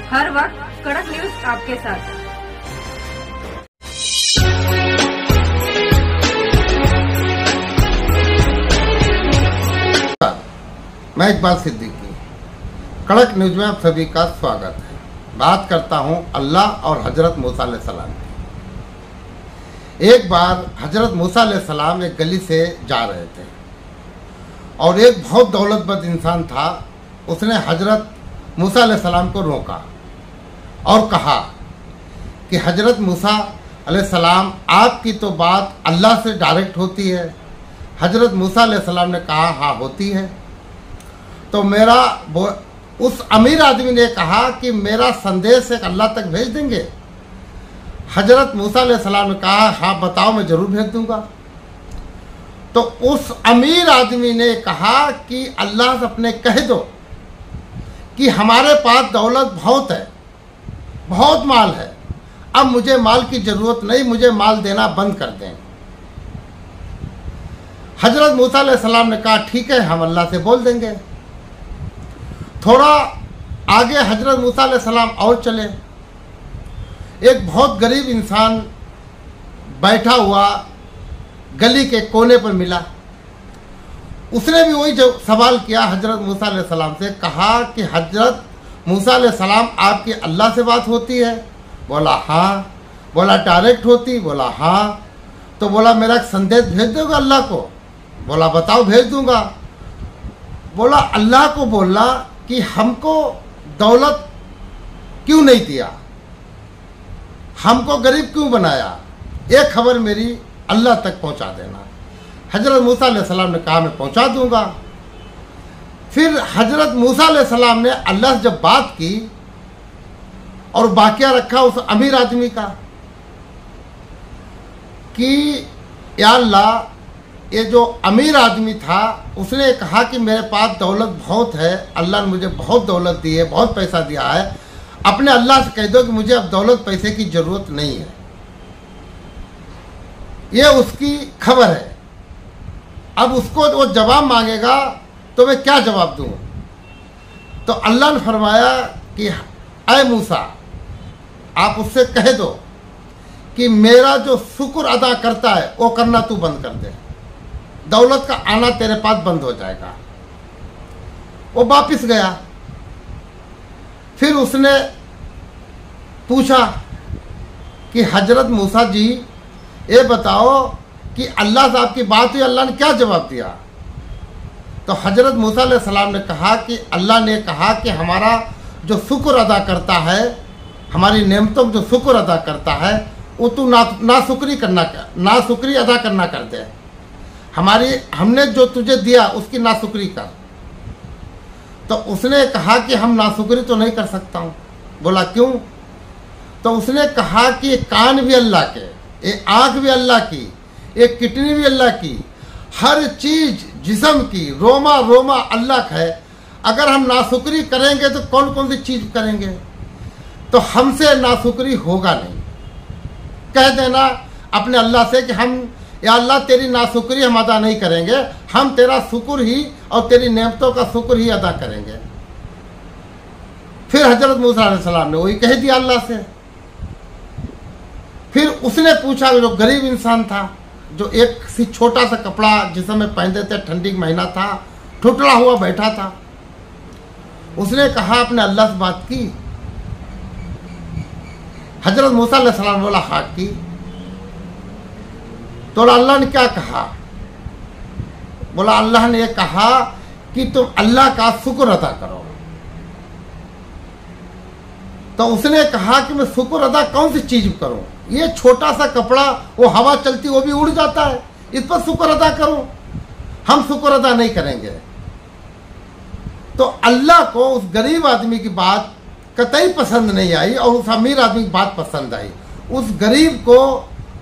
हर वक्त कड़क न्यूज आपके साथ। मैं इकबाल सिद्दीकी, कड़क न्यूज में आप सभी का स्वागत है। बात करता हूं अल्लाह और हजरत मूसा अलैहिस्सलाम की। एक बार हजरत मूसा अलैहिस्सलाम एक गली से जा रहे थे और एक बहुत दौलतमंद इंसान था। उसने हजरत मूसा अलैहिस्सलाम को रोका और कहा कि हजरत मूसा अलैहिस्सलाम, आपकी तो बात अल्लाह से डायरेक्ट होती है। हजरत मूसा अलैहिस्सलाम ने कहा, हाँ होती है। तो उस अमीर आदमी ने कहा कि मेरा संदेश एक अल्लाह तक भेज देंगे। हजरत मूसा अलैहिस्सलाम ने कहा, हाँ बताओ, मैं जरूर भेज दूंगा। तो उस अमीर आदमी ने कहा कि अल्लाह से अपने कह दो कि हमारे पास दौलत बहुत है, बहुत माल है, अब मुझे माल की जरूरत नहीं, मुझे माल देना बंद कर दें। हजरत मूसा अलैहिस्सलाम ने कहा, ठीक है, हम अल्लाह से बोल देंगे। थोड़ा आगे हजरत मूसा अलैहिस्सलाम और चले। एक बहुत गरीब इंसान बैठा हुआ गली के कोने पर मिला। उसने भी वही जो सवाल किया हजरत मूसा अलैहिस्सलाम से, कहा कि हजरत मूसा अलैहिस्सलाम, आपकी अल्लाह से बात होती है? बोला हाँ। बोला डायरेक्ट होती? बोला हाँ। तो बोला मेरा एक संदेश भेज दोगे अल्लाह को? बोला बताओ, भेज दूंगा। बोला अल्लाह को बोलना कि हमको दौलत क्यों नहीं दिया, हमको गरीब क्यों बनाया, एक खबर मेरी अल्लाह तक पहुंचा देना। हजरत मूसा अलैहिस्सलाम ने कहा, मैं पहुंचा दूंगा। फिर हजरत मूसा अलैहिस्सलाम ने अल्लाह से जब बात की और वाकया रखा उस अमीर आदमी का कि या अल्लाह, ये जो अमीर आदमी था उसने कहा कि मेरे पास दौलत बहुत है, अल्लाह ने मुझे बहुत दौलत दी है, बहुत पैसा दिया है, अपने अल्लाह से कह दो कि मुझे अब दौलत पैसे की ज़रूरत नहीं है। ये उसकी खबर है। अब उसको वो जवाब मांगेगा तो मैं क्या जवाब दूँ? तो अल्लाह ने फरमाया कि ऐ मूसा, आप उससे कह दो कि मेरा जो शुक्र अदा करता है वो करना तू बंद कर दे, दौलत का आना तेरे पास बंद हो जाएगा। वो वापिस गया। फिर उसने पूछा कि हजरत मूसा जी, ये बताओ कि अल्लाह से आपकी बात हुई, अल्लाह ने क्या जवाब दिया? तो हजरत मूसा अलैहिस्सलाम ने कहा कि अल्लाह ने कहा कि हमारा जो शुक्र अदा करता है, हमारी नेमतों को जो शुक्र अदा करता है, वो तू नाशुक्री अदा करना कर दे। हमने जो तुझे दिया उसकी नाशुक्री कर। तो उसने कहा कि हम नाशुक्री तो नहीं कर सकता हूँ। बोला क्यों? तो उसने कहा कि ये कान भी अल्लाह के, ये आँख भी अल्लाह की, ये किडनी भी अल्लाह की, हर चीज़ जिस्म की, रोमा रोमा अल्लाह का है। अगर हम नाशुक्री करेंगे तो कौन कौन सी चीज़ करेंगे? तो हमसे नाशुक्री होगा नहीं। कह देना अपने अल्लाह से कि हम, या अल्लाह तेरी नाशुक्री हम अदा नहीं करेंगे, हम तेरा शुक्र ही और तेरी नेमतों का शुक्र ही अदा करेंगे। फिर हजरत मूसा अलैहिस्सलाम ने वही कह दिया अल्लाह से। फिर उसने पूछा, जो गरीब इंसान था, जो एक सी छोटा सा कपड़ा जिसमें पहनते थे, ठंडी का महीना था, ठुटरा हुआ बैठा था, उसने कहा अपने अल्लाह से बात की? हजरत मूसा अलैहिस्सलाम बोला हाँ की। तो अल्लाह ने क्या कहा? बोला अल्लाह ने ये कहा कि तुम अल्लाह का शुक्र अदा करो। तो उसने कहा कि मैं शुक्र अदा कौन सी चीज करूं? ये छोटा सा कपड़ा, वो हवा चलती वो भी उड़ जाता है, इस पर शुक्र अदा करूं? हम शुक्र अदा नहीं करेंगे। तो अल्लाह को उस गरीब आदमी की बात कतई पसंद नहीं आई और उस अमीर आदमी की बात पसंद आई। उस गरीब को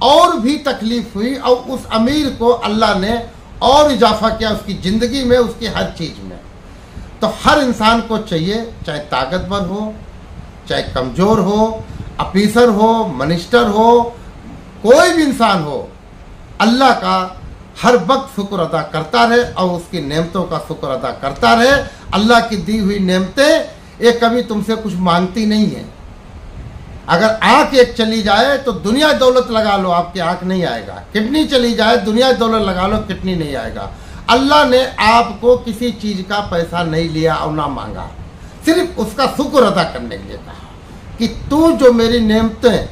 और भी तकलीफ हुई और उस अमीर को अल्लाह ने और इजाफा किया उसकी ज़िंदगी में, उसकी हर चीज़ में। तो हर इंसान को चाहिए, चाहे ताकतवर हो, चाहे कमज़ोर हो, ऑफिसर हो, मिनिस्टर हो, कोई भी इंसान हो, अल्लाह का हर वक्त शुक्र अदा करता रहे और उसकी नेमतों का शुक्र अदा करता रहे। अल्लाह की दी हुई नेमतें ये कभी तुमसे कुछ मांगती नहीं है। अगर आंख एक चली जाए तो दुनिया दौलत लगा लो, आपकी आंख नहीं आएगा। किडनी चली जाए, दुनिया दौलत लगा लो, किडनी नहीं आएगा। अल्लाह ने आपको किसी चीज का पैसा नहीं लिया और ना मांगा, सिर्फ उसका शुक्र अदा करने के लिए कहा कि तू जो मेरी नेमतें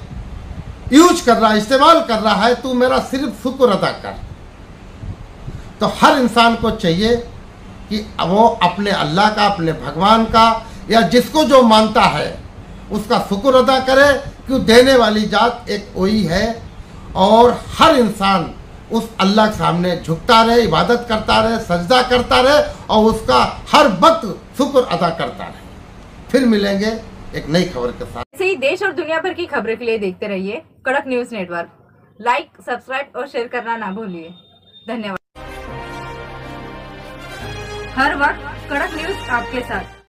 यूज कर रहा है, इस्तेमाल कर रहा है, तू मेरा सिर्फ शुक्र अदा कर। तो हर इंसान को चाहिए कि वो अपने अल्लाह का, अपने भगवान का, या जिसको जो मानता है उसका शुक्र अदा करे, क्यों देने वाली जात एक वही है। और हर इंसान उस अल्लाह के सामने झुकता रहे, इबादत करता रहे, सजदा करता रहे और उसका हर वक्त शुक्र अदा करता रहे। फिर मिलेंगे एक नई खबर के साथ। ऐसे ही देश और दुनिया भर की खबरों के लिए देखते रहिए कड़क न्यूज नेटवर्क। लाइक, सब्सक्राइब और शेयर करना ना भूलिए। धन्यवाद। हर वक्त कड़क न्यूज आपके साथ।